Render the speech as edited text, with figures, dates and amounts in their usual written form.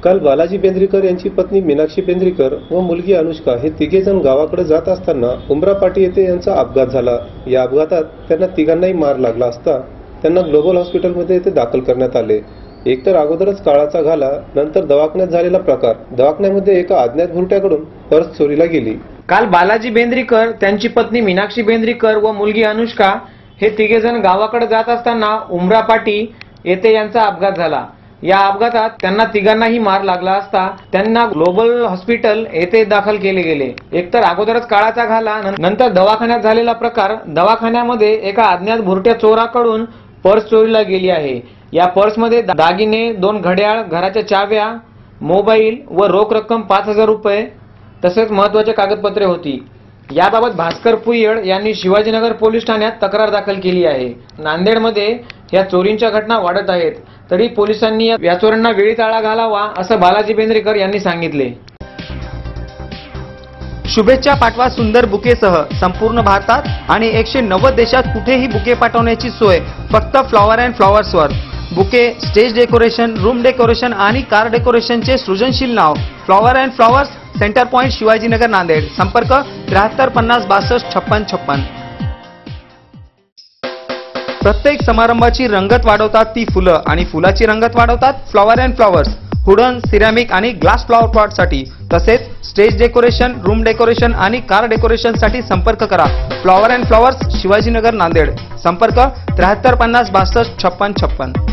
काल बालाजी बेंद्रीकर यांची पत्नी मीनाक्षी बेंद्रीकर व मुलगी अनुष्का हे तिघेजण गावाकडे जात असताना उमरापाटी येथे यांचा अपघात झाला। या अपघातात त्यांना तिघांनाही मार लागला असता त्यांना ग्लोबल हॉस्पिटलमध्ये येथे दाखल करण्यात आले। एकतर अगोदरच काळाचा घाला, नंतर दवाखान्यात झालेला प्रकार। दवाखान्यामध्ये एका अज्ञात भुरट्याकडून पर्स चोरीला गेली। काल बालाजी बेंद्रीकर, त्यांची पत्नी मीनाक्षी बेंद्रीकर व मुलगी अनुष्का हे तिघेजण गावाकडे जात असताना उमरापाटी येथे यांचा अपघात झाला। या अपघातात त्यांना तिघांनाही मार लागला असता त्यांना ग्लोबल हॉस्पिटल येथे दाखल केले गेले। एकतर अगोदरच काळाचा घाला, नंतर दवाखान्यात झालेला प्रकार। दवाखान्यामध्ये एका अज्ञात भुरट्या चोराकडून पर्स चोरीला गेली आहे। या पर्समध्ये दागिने, 2 घड्याळ, घराच्या चाव्या, मोबाईल व रोख रक्कम 5000 रुपये तसेच महत्त्वाची कागदपत्रे होती। याबाबत भास्कर पुयड यांनी शिवाजीनगर पोलीस ठाण्यात तक्रार दाखल केली आहे। नांदेडमध्ये या चोरींच्या घटना वाढत आहेत, तरी पोलिसांनी या चोरांना वेळीच आळा घालावा असं बालाजी बेंद्रीकर यांनी सांगितले। शुभेच्छा पाठवा सुंदर बुकेसह संपूर्ण भारतात आणि 190 देशात कुठेही बुके पाठवण्याची सोय फक्त फ्लॉवर अँड फ्लॉवर्सवर। Bouquet, stage decoration, room decoration आणि कार डेकोरेशनचे सृजनशील नाव flower and flowers, centre point, Shivajinagar, Nanded. संपर्क 73 50 62 56 56। प्रत्येक समारंभाची रंगत वाढवतात ती फुलं आणि फुलाची रंगत वाढवतात flower and flowers. Wooden, ceramic आणि ग्लास फ्लॉवर पॉट साठी तसेच स्टेज डेकोरेशन, रूम डेकोरेशन आणि कार डेकोरेशन साठी संपर्क करा flower and flowers, Shivajinagar, Nanded. संपर्क 73 50 62 56 56।